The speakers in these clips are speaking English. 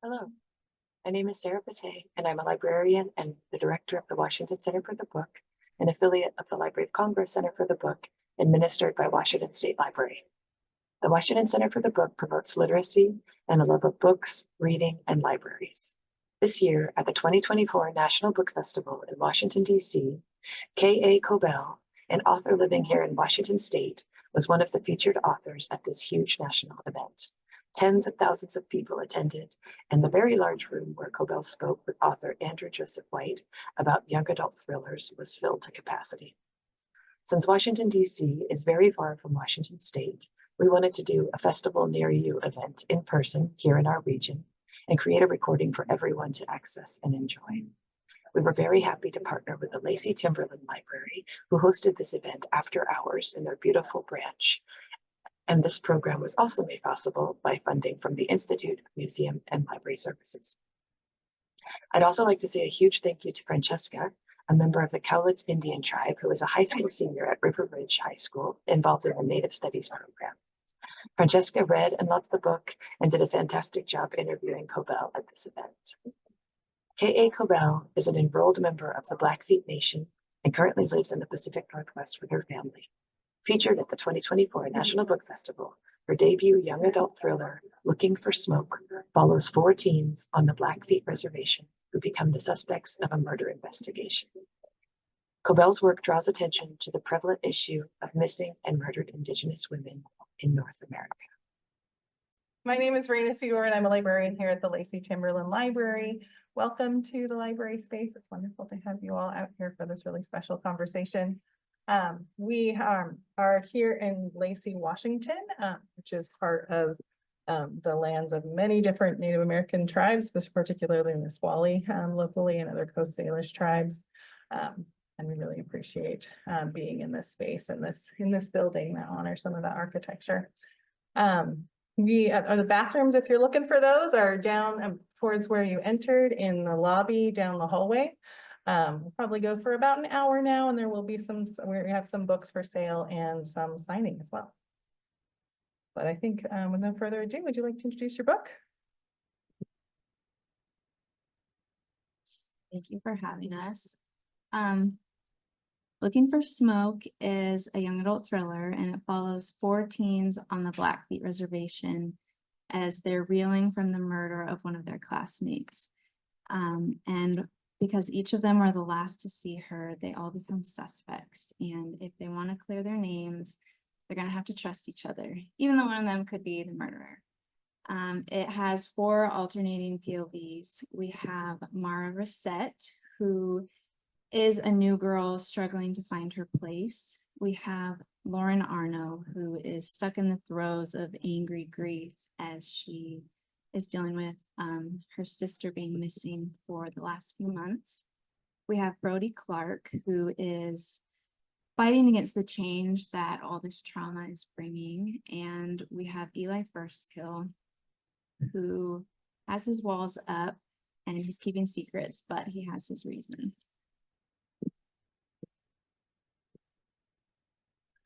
Hello, my name is Staa'tssipisstaakii, and I'm a librarian and the director of the Washington Center for the Book, an affiliate of the Library of Congress Center for the Book, administered by Washington State Library. The Washington Center for the Book promotes literacy and a love of books, reading, and libraries. This year, at the 2024 National Book Festival in Washington, D.C., K.A. Cobell, an author living here in Washington State, was one of the featured authors at this huge national event. Tens of thousands of people attended, and the very large room where Cobell spoke with author Andrew Joseph White about young adult thrillers was filled to capacity. Since Washington, D.C. is very far from Washington State, we wanted to do a Festival Near You event in person here in our region and create a recording for everyone to access and enjoy. We were very happy to partner with the Lacey Timberland Library, who hosted this event after hours in their beautiful branch. And this program was also made possible by funding from the Institute of Museum and Library Services. I'd also like to say a huge thank you to Francesca, a member of the Cowlitz Indian tribe who is a high school senior at River Ridge High School involved in the Native Studies program. Francesca read and loved the book and did a fantastic job interviewing Cobell at this event. K.A. Cobell is an enrolled member of the Blackfeet Nation and currently lives in the Pacific Northwest with her family. Featured at the 2024 National Book Festival, her debut young adult thriller, Looking for Smoke, follows 4 teens on the Blackfeet Reservation who become the suspects of a murder investigation. Cobell's work draws attention to the prevalent issue of missing and murdered Indigenous women in North America. My name is Raina Sidor, and I'm a librarian here at the Lacey Timberland Library. Welcome to the library space. It's wonderful to have you all out here for this really special conversation. We are here in Lacey, Washington, which is part of the lands of many different Native American tribes, but particularly in the Nisqually locally and other Coast Salish tribes. And we really appreciate being in this space and in this building that honors some of that architecture. The bathrooms, if you're looking for those, are down towards where you entered in the lobby down the hallway. We'll probably go for about an hour now, and there will be we have some books for sale and some signing as well. But I think with no further ado, would you like to introduce your book? Thank you for having us. Looking for Smoke is a young adult thriller, and it follows 4 teens on the Blackfeet Reservation as they're reeling from the murder of one of their classmates. And because each of them are the last to see her, they all become suspects. And if they want to clear their names, they're going to have to trust each other, even though one of them could be the murderer. It has 4 alternating POVs. We have Mara Reset, who is a new girl struggling to find her place. We have Lauren Arno, who is stuck in the throes of angry grief as she is dealing with her sister being missing for the last few months. We have Brody Clark, who is fighting against the change that all this trauma is bringing. And we have Eli Firstkill, who has his walls up and he's keeping secrets, but he has his reasons.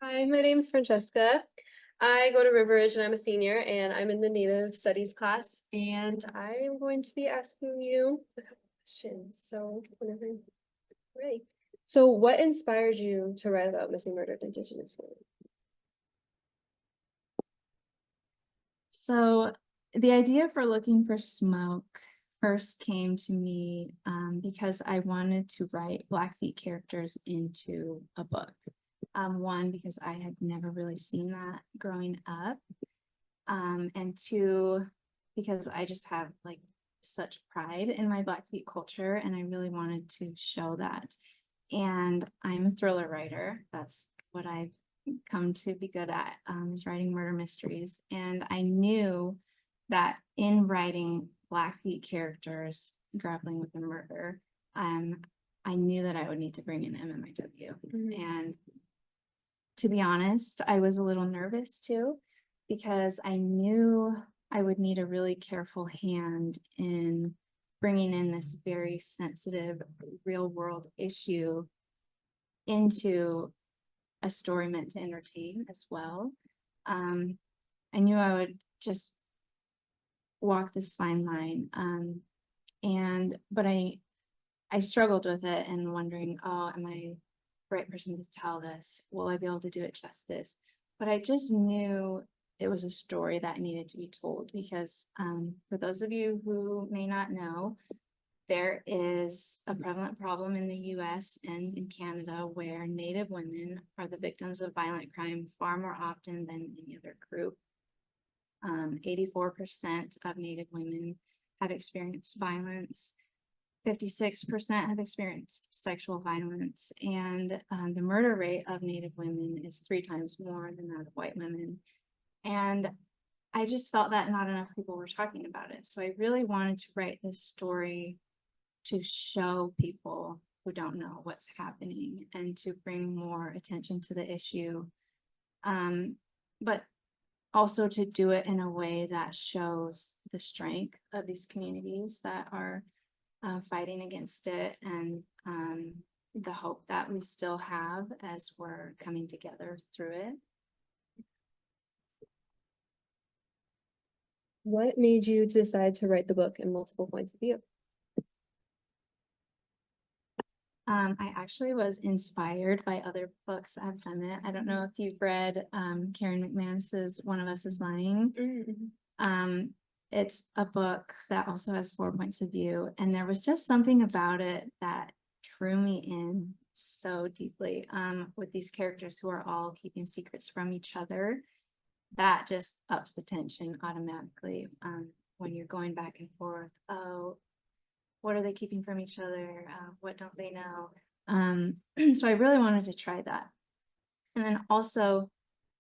Hi, my name is Francesca. I go to River Ridge and I'm a senior and I'm in the Native Studies class, and I am going to be asking you a couple questions. So whenever you're ready. So what inspires you to write about missing murdered Indigenous women? So the idea for Looking for Smoke first came to me because I wanted to write Blackfeet characters into a book. One, because I had never really seen that growing up. And 2, because I just have like such pride in my Blackfeet culture and I really wanted to show that. And I'm a thriller writer. That's what I've come to be good at, is writing murder mysteries. And I knew that in writing Blackfeet characters grappling with a murder, I knew that I would need to bring in MMIW. And to be honest, I was a little nervous too, because I knew I would need a really careful hand in bringing in this very sensitive real world issue into a story meant to entertain as well. I knew I would just walk this fine line. But I struggled with it and wondering, oh, am I the right person to tell this? Will I be able to do it justice? But I just knew it was a story that needed to be told because for those of you who may not know, there is a prevalent problem in the US and in Canada where Native women are the victims of violent crime far more often than any other group. 84% of Native women have experienced violence. 56% have experienced sexual violence, and the murder rate of Native women is 3 times more than that of white women. And I just felt that not enough people were talking about it. So I really wanted to write this story to show people who don't know what's happening and to bring more attention to the issue. But also to do it in a way that shows the strength of these communities that are fighting against it, and the hope that we still have as we're coming together through it. What made you decide to write the book in multiple points of view? I actually was inspired by other books. I've done it. I don't know if you've read Karen McManus's One of Us is Lying. It's a book that also has 4 points of view, and there was just something about it that drew me in so deeply, with these characters who are all keeping secrets from each other. That just ups the tension automatically when you're going back and forth. Oh, what are they keeping from each other? What don't they know? So I really wanted to try that. And then also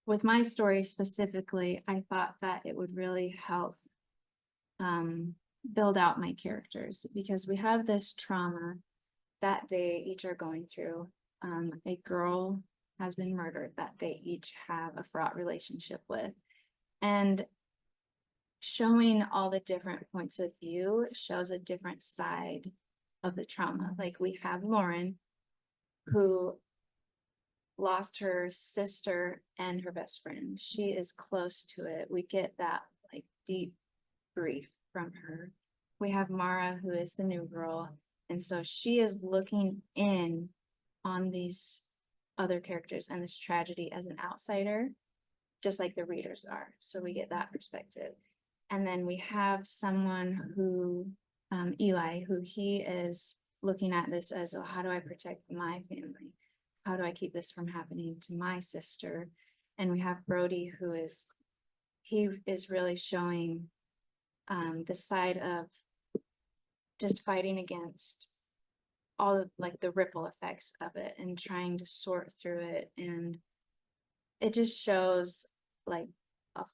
with my story specifically, I thought that it would really help build out my characters, because we have this trauma that they each are going through. A girl has been murdered that they each have a fraught relationship with. And showing all the different points of view shows a different side of the trauma. Like we have Lauren, who lost her sister and her best friend. She is close to it. We get that like deep grief from her. We have Mara, who is the new girl, and so she is looking in on these other characters and this tragedy as an outsider, just like the readers are. So we get that perspective. And then we have someone who, Eli, who he is looking at this as, oh, how do I protect my family? How do I keep this from happening to my sister? And we have Brody, he is really showing the side of just fighting against all of like the ripple effects of it and trying to sort through it. And it just shows like a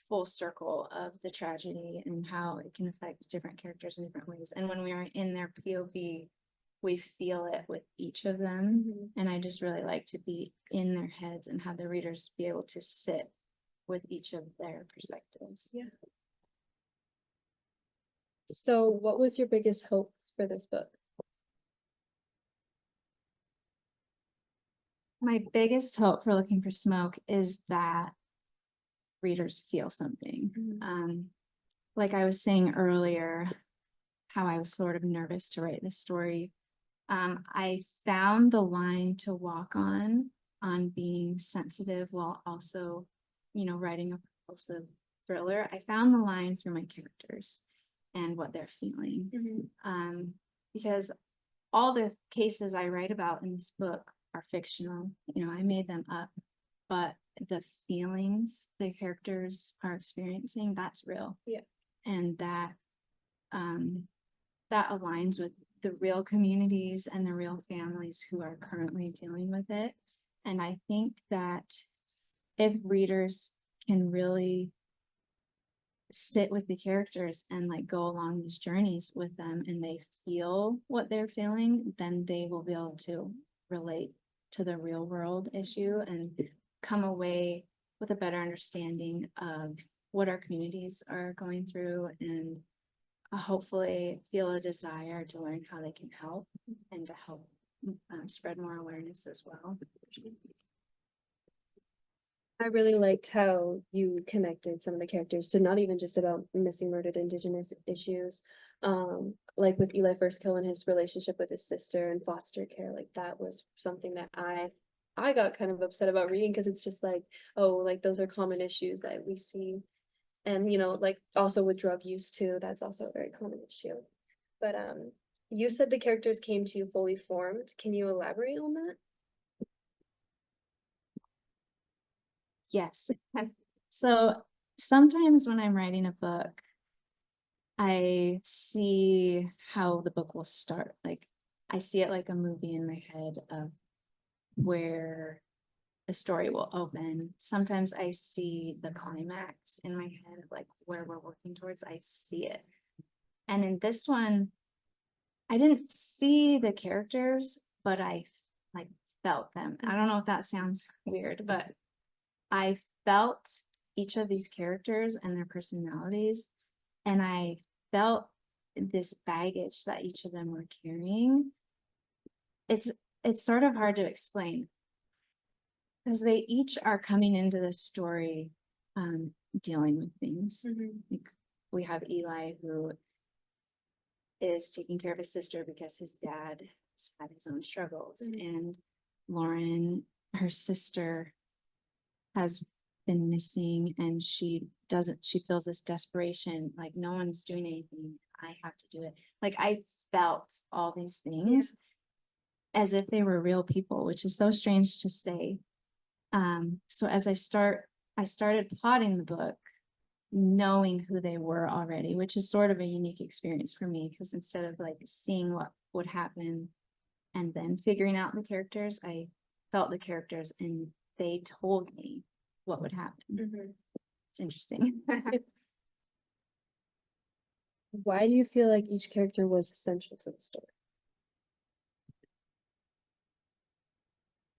full circle of the tragedy and how it can affect different characters in different ways. And when we are in their POV, we feel it with each of them. And I just really like to be in their heads and have the readers be able to sit with each of their perspectives. Yeah. So what was your biggest hope for this book? My biggest hope for Looking for Smoke is that readers feel something. Like I was saying earlier, how I was sort of nervous to write this story. I found the line to walk on being sensitive while also, writing a propulsive thriller. I found the line through my characters and what they're feeling. Because all the cases I write about in this book are fictional. I made them up, but the feelings the characters are experiencing, that's real. Yeah. And that aligns with the real communities and the real families who are currently dealing with it. And I think that if readers can really sit with the characters and like go along these journeys with them and they feel what they're feeling, then they will be able to relate to the real world issue and come away with a better understanding of what our communities are going through, and hopefully feel a desire to learn how they can help and to help spread more awareness as well. I really liked how you connected some of the characters to not even just about missing murdered Indigenous issues. Like with Eli First Kill and his relationship with his sister and foster care, like that was something that I got kind of upset about reading because it's just like, oh, like those are common issues that we see. And like also with drug use too, that's also a very common issue. But you said the characters came to you fully formed. Can you elaborate on that? Yes. So sometimes when I'm writing a book, I see how the book will start. Like I see it like a movie in my head of where the story will open. Sometimes I see the climax in my head of like where we're working towards. I see it. And in this one, I didn't see the characters, but I like felt them. I don't know if that sounds weird, but I felt each of these characters and their personalities, and I felt this baggage that each of them were carrying. It's sort of hard to explain because they each are coming into this story dealing with things. Like we have Eli, who is taking care of his sister because his dad has had his own struggles, and Lauren, her sister, has been missing, and she feels this desperation, like no one's doing anything, I have to do it. Like I felt all these things as if they were real people, which is so strange to say. So as I started plotting the book knowing who they were already, which is sort of a unique experience for me, because instead of like seeing what would happen and then figuring out the characters, I felt the characters and they told me what would happen. It's interesting. Why do you feel like each character was essential to the story?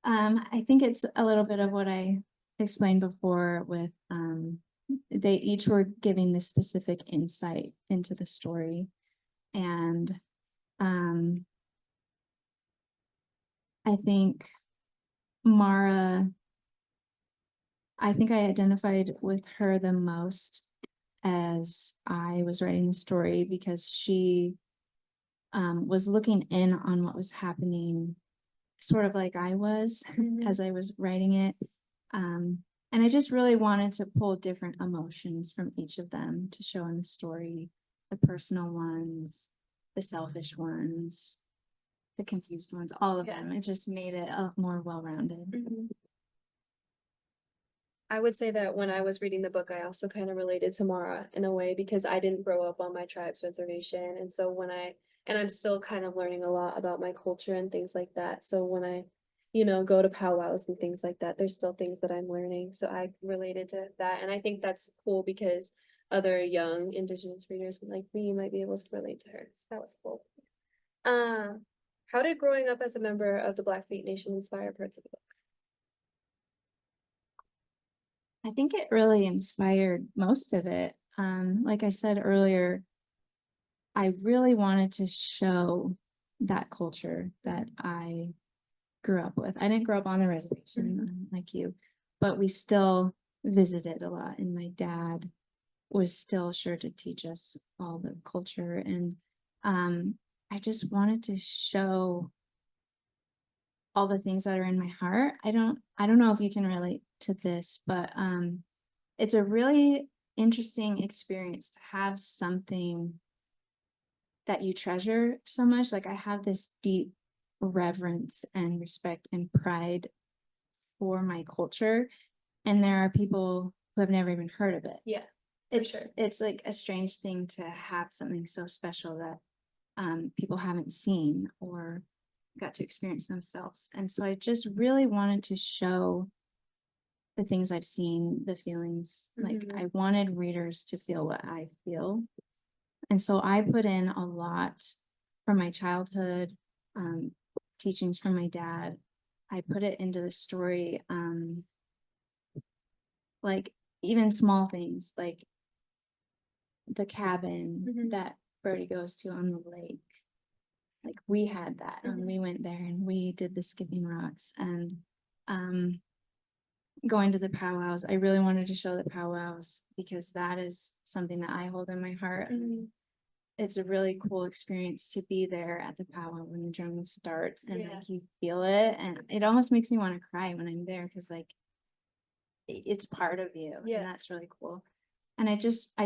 I think it's a little bit of what I explained before with they each were giving this specific insight into the story. And I think Mara, I think I identified with her the most as I was writing the story, because she was looking in on what was happening, sort of like I was as I was writing it. And I just really wanted to pull different emotions from each of them to show in the story, the personal ones, the selfish ones, the confused ones, all of them. It just made it more well-rounded. I would say that when I was reading the book, I also kind of related to Mara in a way because I didn't grow up on my tribe's reservation. And so I'm still kind of learning a lot about my culture and things like that. So when I, go to powwows and things like that, there's still things that I'm learning. So I related to that. And I think that's cool because other young Indigenous readers like me might be able to relate to her. So that was cool. How did growing up as a member of the Blackfeet Nation inspire parts of the book? I think it really inspired most of it. Like I said earlier, I really wanted to show that culture that I grew up with. I didn't grow up on the reservation like you, but we still visited a lot, and my dad was still sure to teach us all the culture. And I just wanted to show all the things that are in my heart. I don't know if you can relate to this, but it's a really interesting experience to have something that you treasure so much. Like I have this deep reverence and respect and pride for my culture, and there are people who have never even heard of it. Yeah, it's like a strange thing to have something so special that people haven't seen or got to experience themselves. And so I just really wanted to show the things I've seen, the feelings. Like I wanted readers to feel what I feel. And so I put in a lot from my childhood, teachings from my dad. I put it into the story, like even small things like the cabin that Brody goes to on the lake. Like we had that and we went there and we did the skipping rocks. And going to the powwows. I really wanted to show the powwows because that is something that I hold in my heart. It's a really cool experience to be there at the powwow when the drum starts and Yeah. like you feel it, and it almost makes me want to cry when I'm there because like it's part of you. Yeah. And that's really cool. And I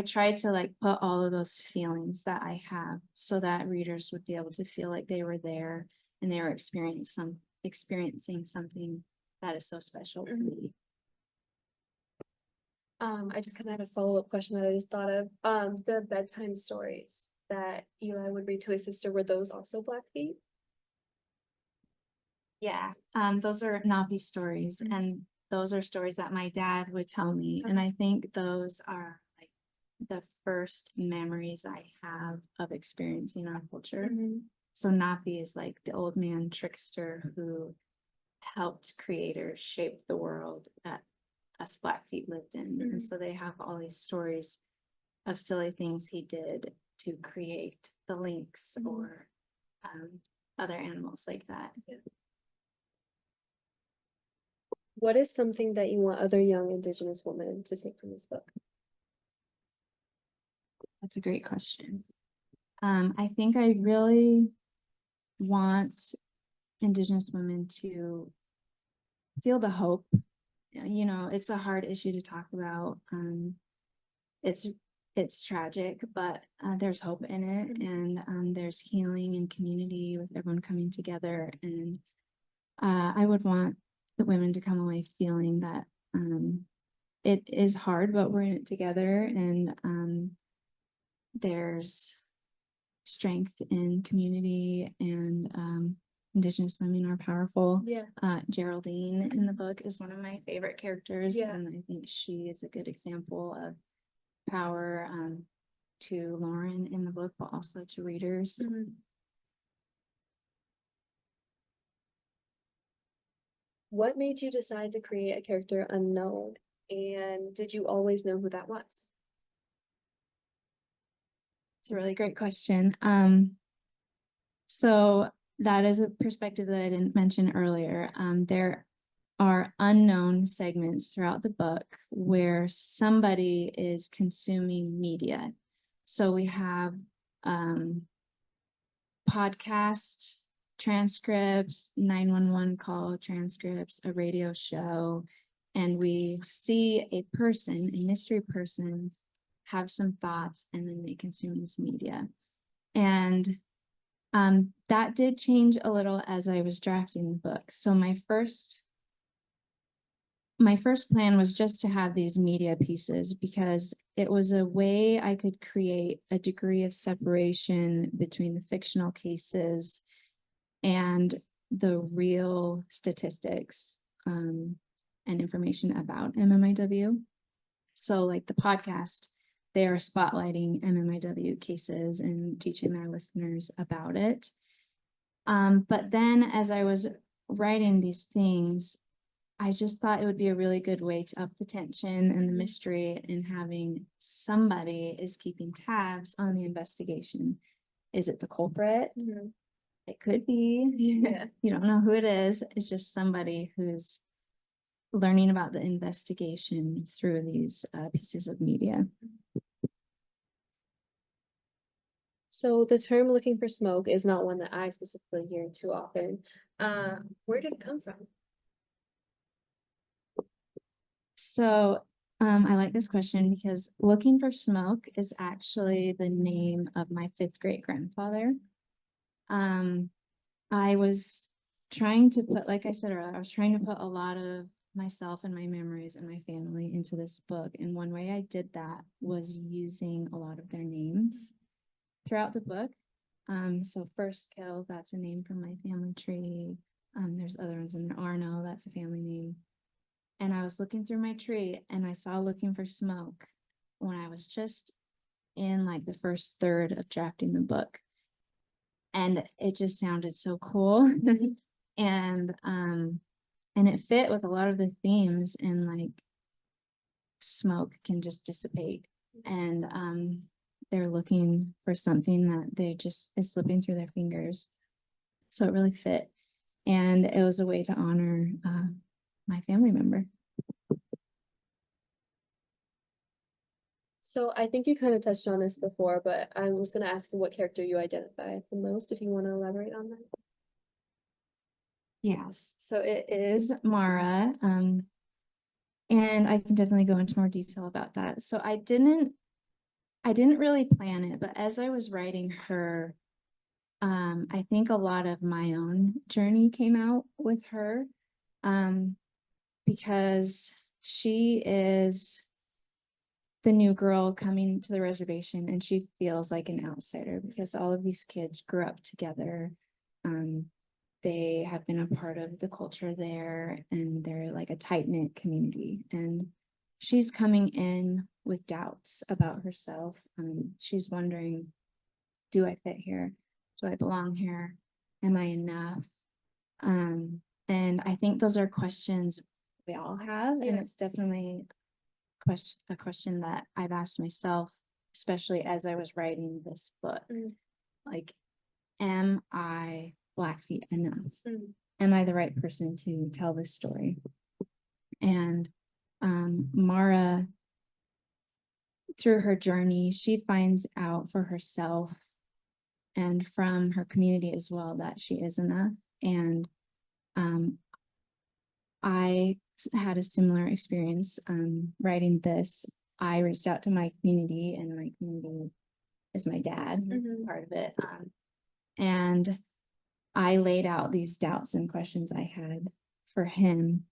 tried to like put all of those feelings that I have so that readers would be able to feel like they were there and they were experiencing something that is so special to me. I just kind of had a follow-up question that I just thought of. The bedtime stories that Eli would read to his sister, were those also Blackfeet? Yeah, those are Napi stories, and those are stories that my dad would tell me. And Okay. I think those are like the first memories I have of experiencing our culture. So Napi is like the old man trickster who helped creators shape the world that us Blackfeet lived in. And so they have all these stories of silly things he did to create the lynx or other animals like that. What is something that you want other young Indigenous women to take from this book? That's a great question. I think I really want Indigenous women to feel the hope. You know, it's a hard issue to talk about. It's tragic, but there's hope in it, and there's healing and community with everyone coming together. And I would want the women to come away feeling that it is hard, but we're in it together, and there's strength in community, and Indigenous women are powerful. Yeah. Geraldine in the book is one of my favorite characters, Yeah. and I think she is a good example of power to Lauren in the book, but also to readers. What made you decide to create a character unknown? And did you always know who that was? It's a really great question. So that is a perspective that I didn't mention earlier. There are unknown segments throughout the book where somebody is consuming media. So we have podcast transcripts, 911 call transcripts, a radio show, and we see a person, a mystery person, have some thoughts, and then they consume this media. And that did change a little as I was drafting the book. So my first plan was just to have these media pieces because it was a way I could create a degree of separation between the fictional cases and the real statistics and information about MMIW. So like the podcast, they are spotlighting MMIW cases and teaching their listeners about it. But then as I was writing these things, I just thought it would be a really good way to up the tension and the mystery, and having somebody is keeping tabs on the investigation. Is it the culprit? It could be. Yeah. You don't know who it is. It's just somebody who's learning about the investigation through these pieces of media. So the term "looking for smoke" is not one that I specifically hear too often. Where did it come from? So I like this question because looking for smoke is actually the name of my 5th great grandfather. I was trying to put, like I said earlier, I was trying to put a lot of myself and my memories and my family into this book. And one way I did that was using a lot of their names throughout the book. So First Kill, that's a name from my family tree. There's other ones in there. Arno, that's a family name. And I was looking through my tree and I saw Looking for Smoke when I was just in like the first third of drafting the book. And it just sounded so cool. And it fit with a lot of the themes, and like smoke can just dissipate. And they're looking for something that they just is slipping through their fingers. So it really fit. And it was a way to honor my family member. So I think you kind of touched on this before, but I was gonna ask you what character you identify the most, if you want to elaborate on that. Yes, so it is Mara. And I can definitely go into more detail about that. So I didn't really plan it, but as I was writing her, I think a lot of my own journey came out with her. Because she is the new girl coming to the reservation and she feels like an outsider because all of these kids grew up together. They have been a part of the culture there and they're like a tight-knit community. And she's coming in with doubts about herself. She's wondering, do I fit here? Do I belong here? Am I enough? And I think those are questions we all have, and it's definitely a question that I've asked myself, especially as I was writing this book. Like, am I Blackfeet enough? Am I the right person to tell this story? And Mara, through her journey, she finds out for herself and from her community as well that she is enough. And I had a similar experience writing this. I reached out to my community, and my community is my dad, part of it. And I laid out these doubts and questions I had for him.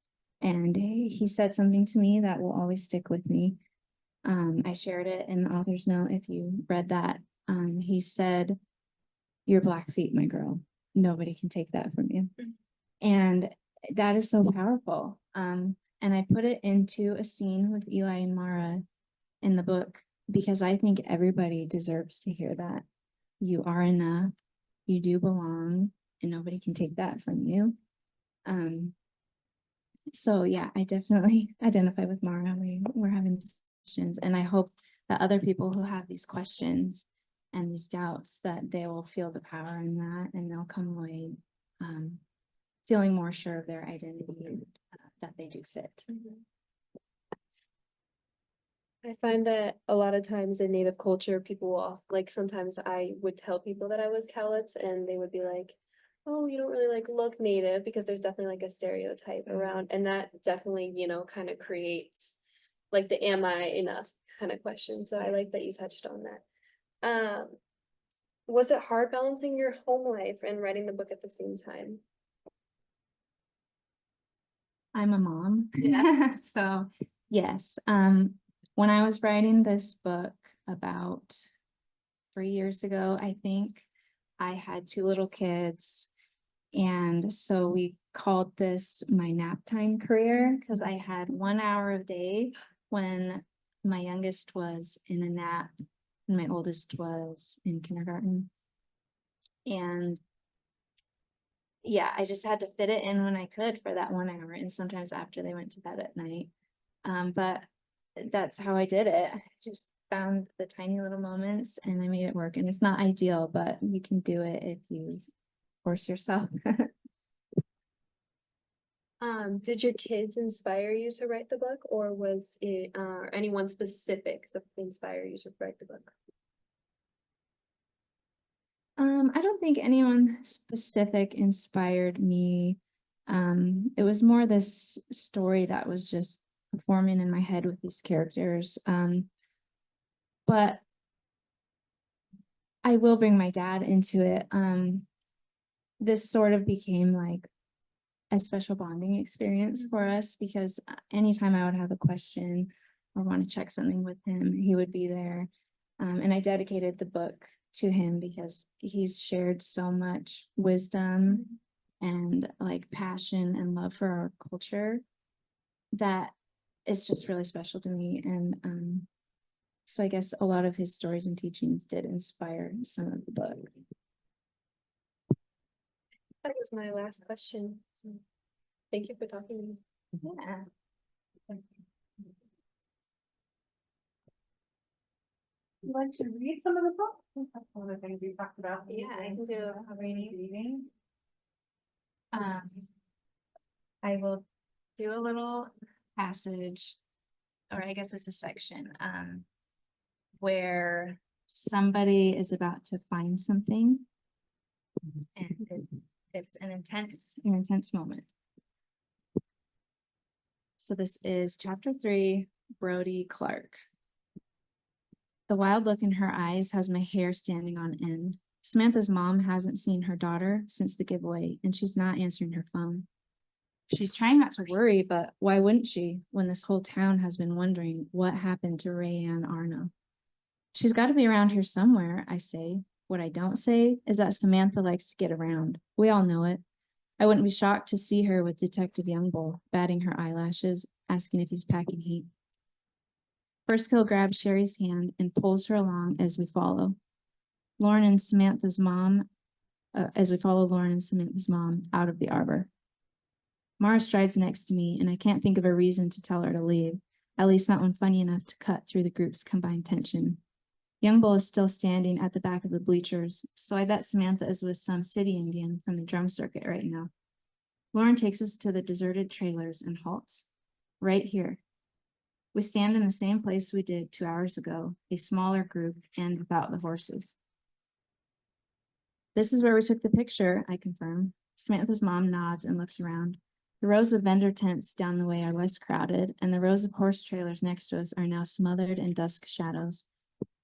And he said something to me that will always stick with me. I shared it in the author's note if you read that. He said, "You're Blackfeet, my girl. Nobody can take that from you." And that is so powerful. And I put it into a scene with Eli and Mara in the book because I think everybody deserves to hear that. You are enough, you do belong, and nobody can take that from you. So yeah, I definitely identify with Mara. We're having discussions, and I hope that other people who have these questions and these doubts, that they will feel the power in that, and they'll come away feeling more sure of their identity, that they do fit. I find that a lot of times in Native culture, people will, like, sometimes I would tell people that I was Cowlitz and they would be like, oh, you don't really like look Native, because there's definitely like a stereotype around, and that definitely, kind of creates like the am I enough kind of question. So I like that you touched on that. Was it hard balancing your home life and writing the book at the same time? I'm a mom. So yes, when I was writing this book about 3 years ago, I think, I had 2 little kids. And so we called this my nap time career because I had 1 hour a day when my youngest was in a nap and my oldest was in kindergarten. And yeah, I just had to fit it in when I could for that 1 hour, and sometimes after they went to bed at night. But that's how I did it. I just found the tiny little moments and I made it work. And it's not ideal, but you can do it if you force yourself. Did your kids inspire you to write the book, or was it anyone specific inspire you to write the book? I don't think anyone specific inspired me. It was more this story that was just forming in my head with these characters. But I will bring my dad into it. This sort of became like a special bonding experience for us because anytime I would have a question or want to check something with him, he would be there. And I dedicated the book to him because he's shared so much wisdom and like passion and love for our culture that it's just really special to me. And so I guess a lot of his stories and teachings did inspire some of the book. That was my last question. So thank you for talking to me. Yeah. Would you like to read some of the book? That's one of the things we talked about. Yeah, I can do a reading. I will do a little passage, or I guess it's a section. where somebody is about to find something. And it's an intense moment. So this is chapter 3, Brody Clark. The wild look in her eyes has my hair standing on end. Samantha's mom hasn't seen her daughter since the giveaway, and she's not answering her phone. She's trying not to worry, but why wouldn't she when this whole town has been wondering what happened to Rayanne Arno? She's got to be around here somewhere, I say. What I don't say is that Samantha likes to get around. We all know it. I wouldn't be shocked to see her with Detective Youngbull, batting her eyelashes, asking if he's packing heat. First Kill grabs Sherry's hand and pulls her along as we follow. Lauren and Samantha's mom, out of the arbor. Mara strides next to me, and I can't think of a reason to tell her to leave, at least not one funny enough to cut through the group's combined tension. Youngbull is still standing at the back of the bleachers, so I bet Samantha is with some city Indian from the drum circuit right now. Lauren takes us to the deserted trailers and halts. Right here. We stand in the same place we did 2 hours ago, a smaller group and without the horses. This is where we took the picture, I confirm. Samantha's mom nods and looks around. The rows of vendor tents down the way are less crowded, and the rows of horse trailers next to us are now smothered in dusk shadows.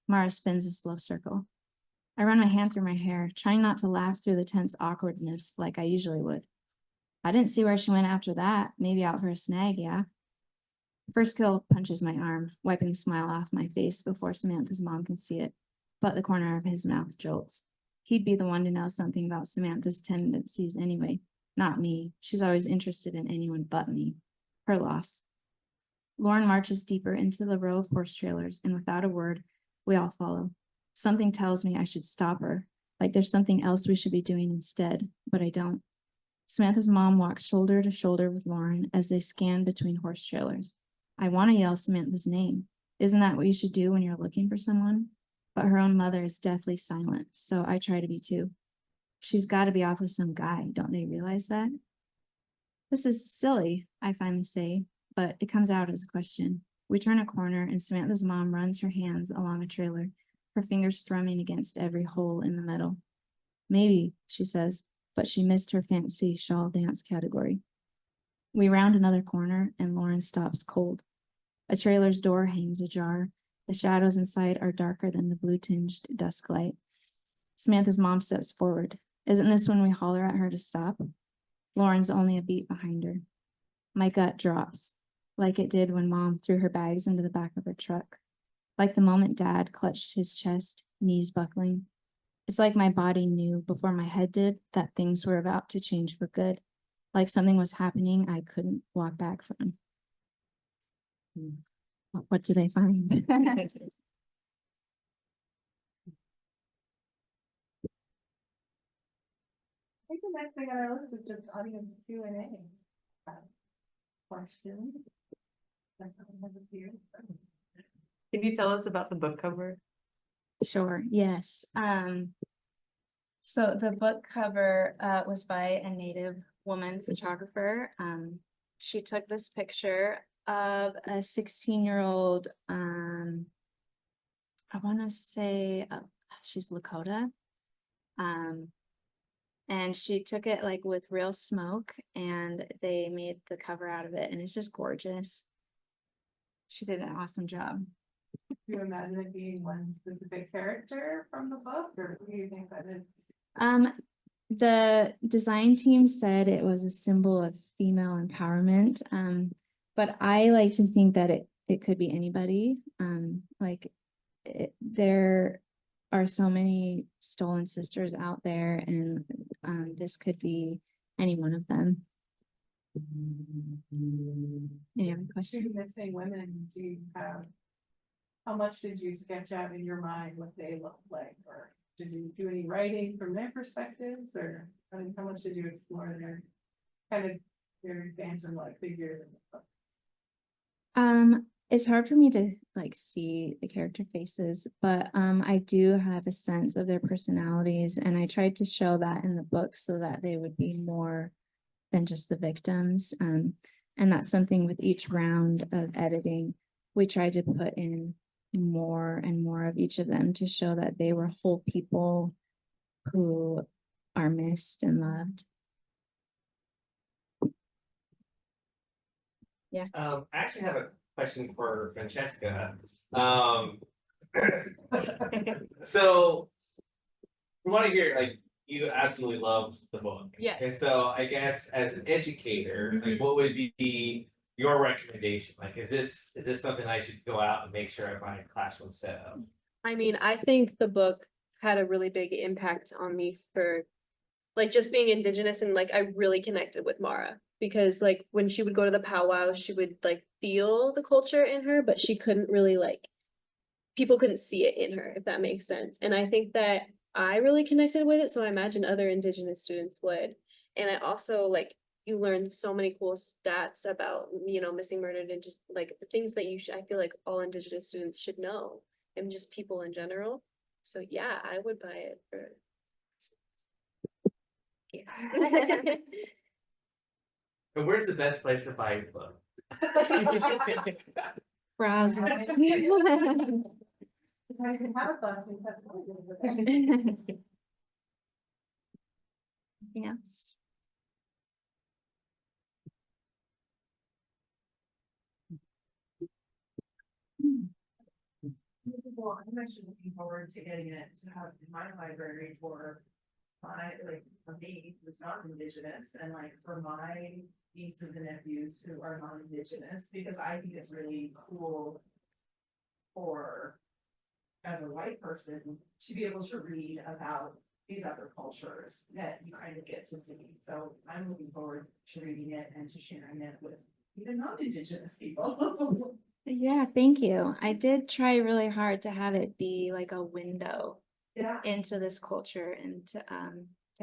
Mara spins a slow circle. I run my hand through my hair, trying not to laugh through the tense awkwardness like I usually would. I didn't see where she went after that. Maybe out for a snag, yeah. First Kill punches my arm, wiping the smile off my face before Samantha's mom can see it, but the corner of his mouth jolts. He'd be the one to know something about Samantha's tendencies anyway, not me. She's always interested in anyone but me. Her loss. Lauren marches deeper into the row of horse trailers, and without a word, we all follow. Something tells me I should stop her, like there's something else we should be doing instead, but I don't. Samantha's mom walks shoulder to shoulder with Lauren as they scan between horse trailers. I want to yell Samantha's name. Isn't that what you should do when you're looking for someone? But her own mother is deathly silent, so I try to be too. She's got to be off with some guy, don't they realize that? This is silly, I finally say, but it comes out as a question. We turn a corner and Samantha's mom runs her hands along a trailer, her fingers thrumming against every hole in the metal. Maybe, she says, but she missed her fancy shawl dance category. We round another corner and Lauren stops cold. A trailer's door hangs ajar. The shadows inside are darker than the blue-tinged dusk light. Samantha's mom steps forward. Isn't this when we holler at her to stop? Lauren's only a beat behind her. My gut drops, like it did when Mom threw her bags into the back of her truck. Like the moment Dad clutched his chest, knees buckling. It's like my body knew before my head did that things were about to change for good. Like something was happening I couldn't walk back from. What did I find? I think the next thing on our list is just audience Q&A. Questions? Can you tell us about the book cover? Sure, yes. So the book cover was by a Native woman photographer. She took this picture of a 16-year-old, I want to say she's Lakota. And she took it like with real smoke and they made the cover out of it and it's just gorgeous. She did an awesome job. Do you imagine it being one specific character from the book, or who do you think that is? The design team said it was a symbol of female empowerment. But I like to think that it could be anybody. There are so many stolen sisters out there, and this could be any one of them. Any other questions? Missing women, do you have, how much did you sketch out in your mind what they look like, or did you do any writing from their perspectives, or I mean, how much did you explore their kind of their phantom-like figures in the book? It's hard for me to like see the character faces, but I do have a sense of their personalities, and I tried to show that in the book so that they would be more than just the victims. And that's something with each round of editing we tried to put in more and more of each of them to show that they were whole people who are missed and loved. I actually have a question for Francesca. So we want to hear, like, you absolutely love the book. Yes. And so I guess as an educator, like, Mhm. what would be your recommendation? Like, is this something I should go out and make sure I find a classroom set up? I mean, I think the book had a really big impact on me for like just being Indigenous, and like I really connected with Mara because like when she would go to the powwow, she would like feel the culture in her, but she couldn't really like people couldn't see it in her, if that makes sense. And I think that I really connected with it, so I imagine other Indigenous students would. And I also like you learn so many cool stats about, you know, missing, murdered, and just like the things that I feel like all Indigenous students should know, and just people in general. So yeah, I would buy it for. Yeah. And where's the best place to buy your book? Browsers. Yes. Well, I'm actually looking forward to getting it to have in my library for my, like, for me, who's not Indigenous, and like for my nieces and nephews who are non-Indigenous, because I think it's really cool for, as a white person, to be able to read about these other cultures that you kind of get to see. So I'm looking forward to reading it and to sharing it with even non-Indigenous people. Yeah, thank you. I did try really hard to have it be like a window Yeah. into this culture and to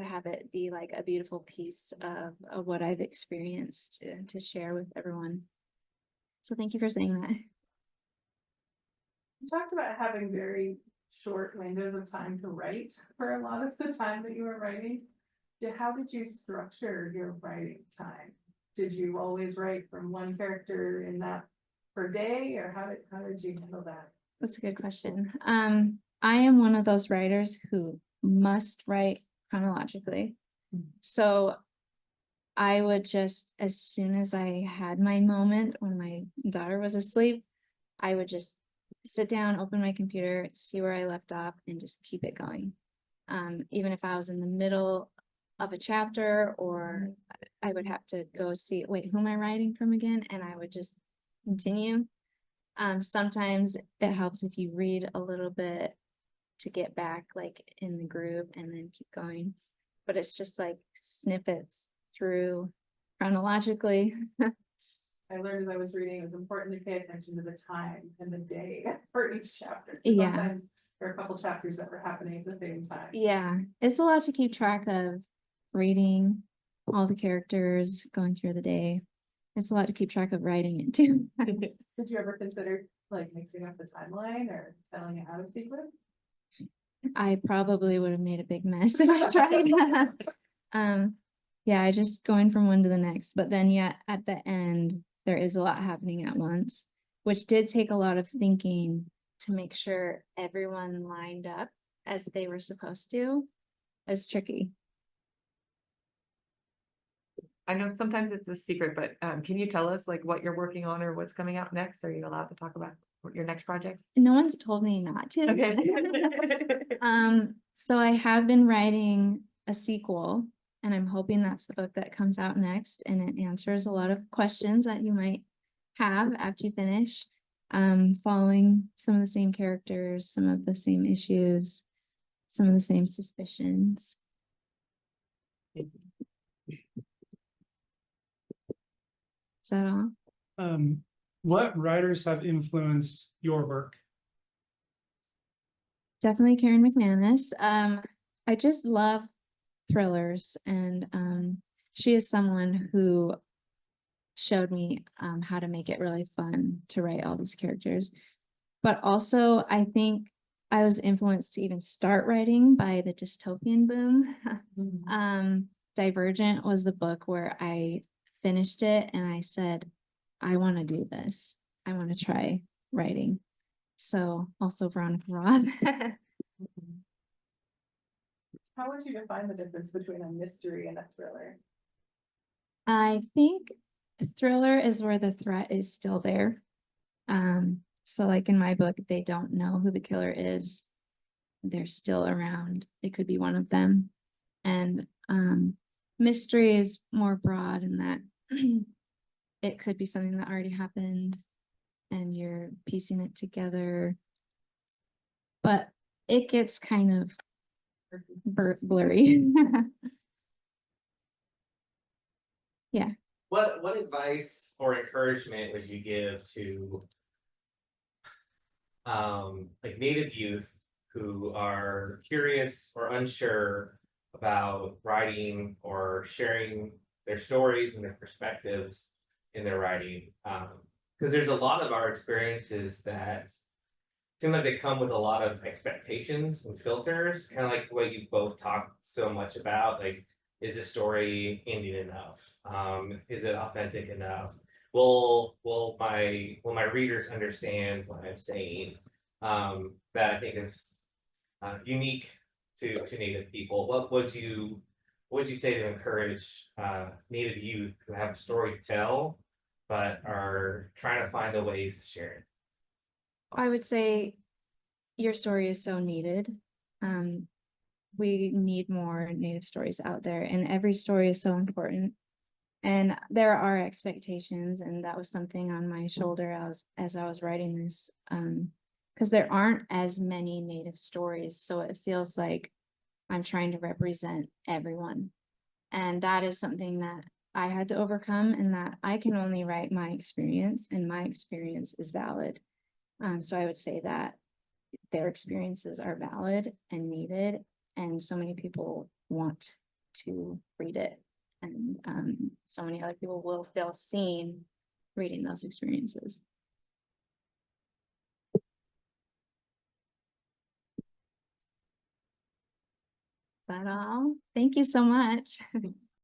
have it be like a beautiful piece of what I've experienced to share with everyone. So thank you for saying that. You talked about having very short windows of time to write for a lot of the time that you were writing. How did you structure your writing time? Did you always write from one character in that per day, or how did you handle that? That's a good question. I am one of those writers who must write chronologically. So I would just, as soon as I had my moment when my daughter was asleep, I would just sit down, open my computer, see where I left off, and just keep it going. Even if I was in the middle of a chapter, or I would have to go see, wait, who am I writing from again? And I would just continue. Sometimes it helps if you read a little bit to get back like in the groove and then keep going. But it's just like snippets through chronologically. I learned as I was reading, it was important to pay attention to the time and the day for each chapter. Yeah. Sometimes there are a couple chapters that were happening at the same time. Yeah, it's a lot to keep track of, reading all the characters, going through the day. It's a lot to keep track of writing it too. Did you ever consider like mixing up the timeline or telling it out of sequence? I probably would have made a big mess if I tried. Yeah, I just going from one to the next, but then yeah, at the end, there is a lot happening at once, which did take a lot of thinking to make sure everyone lined up as they were supposed to. It's tricky. I know sometimes it's a secret, but can you tell us like what you're working on or what's coming out next? Are you allowed to talk about your next projects? No one's told me not to. Okay. So I have been writing a sequel, and I'm hoping that's the book that comes out next, and it answers a lot of questions that you might have after you finish. Following some of the same characters, some of the same issues, some of the same suspicions. Is that all? What writers have influenced your work? Definitely Karen McManus. I just love thrillers, and she is someone who showed me how to make it really fun to write all these characters. But also, I think I was influenced to even start writing by the dystopian boom. Divergent was the book where I finished it and I said, I want to do this. I want to try writing. So also Veronica Roth. How would you define the difference between a mystery and a thriller? I think a thriller is where the threat is still there. So like in my book, they don't know who the killer is. They're still around. It could be one of them. And mystery is more broad in that it could be something that already happened and you're piecing it together. But it gets kind of blurry. Yeah. What advice or encouragement would you give to like Native youth who are curious or unsure about writing or sharing their stories and their perspectives in their writing? Because there's a lot of our experiences that seem like they come with a lot of expectations and filters, kind of like what you've both talked so much about. Like, is the story Indian enough? Is it authentic enough? Will my readers understand what I'm saying? That I think is unique to Native people. What would you say to encourage Native youth who have a story to tell, but are trying to find the ways to share it? I would say your story is so needed. We need more Native stories out there, and every story is so important. And there are expectations, and that was something on my shoulder as I was writing this, because there aren't as many Native stories, so it feels like I'm trying to represent everyone. And that is something that I had to overcome, and that I can only write my experience, and my experience is valid. So I would say that their experiences are valid and needed, and so many people want to read it, and so many other people will feel seen reading those experiences. Is that all? Thank you so much.